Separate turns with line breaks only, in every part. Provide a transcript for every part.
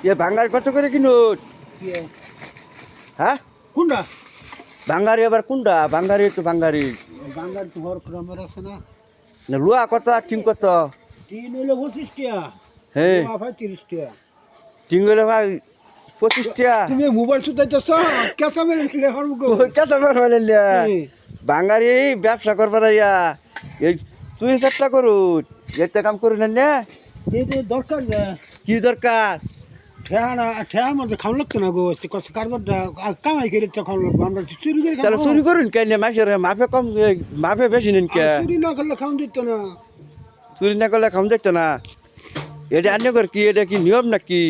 এ ভাঙ্গার কত করে কিনুন? হ্যাঁ
কোনটা
ভাঙ্গারি আবার কোনটা? ভাঙ্গারি তো ভাঙ্গারি
বাঙ্গার তো হর ক্রমের আছে না
না, লুয়া কত আর টিং কত?
3 হইলে 25 টাকা
হ্যাঁ
ভাই 30 টাকা
টিং হলে ভাই 25 টাকা।
তুমি মোবাইল সুতাইতেছ কেসা মেরে নিলে হরব গো
কেসা মানে ভাঙ্গারি ব্যবসা করবার ইয়া এই তুই চেষ্টা করুন এতে কাম করুন না।
এই দরকার না
কি দরকার?
ঠেয়া মধ্যে খাওয়া লাগতো না গো কারবারটা কামাই করে তো খাওয়া লাগবো আমরা চুরি করে
তাহলে চুরি করুন কেন? মাসের মাফে কম মাফে বেশি নিন কে?
চুরি না করলে খাওয়া দিত না
চুরি না করলে খাম দেখতো না। এটা আন্য কর কি? এটা কি নিয়ম নাকি?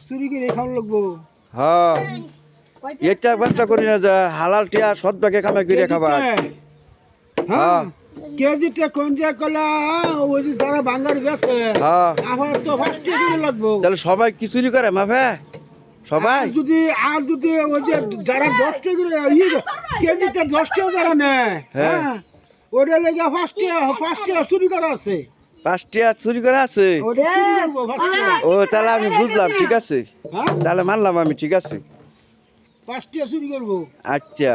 চুরি করে খাওয়া লাগবো
হ্যাঁ এটা ব্যবসা করি না যা হালাল টিয়া সৎ ভাগে কামাই করে খাবার।
হ্যাঁ কেজিতে কোন যে কলা ওই যে যারা বাঙ্গার বেছে
হ্যাঁ
আমার তো ফার্স্ট করে লাগবো
তাহলে সবাই কি চুরি করে মাফে? সবাই
আর যদি ওই যে যারা 10 টাকা করে কেজিতে 10 টাকা যারা নেয়
হ্যাঁ।
হ্যাঁ ওটা লেগে ফার্স্ট টাকা চুরি করা আছে
5 টিয়া চুরি করে আছে।
ওটা চুরি করবো first টাকা।
ও তাহলে আমি বুঝলাম, ঠিক আছে
হ্যাঁ
তাহলে মানলাম আমি, ঠিক আছে
5 টাকা চুরি করবো
আচ্ছা।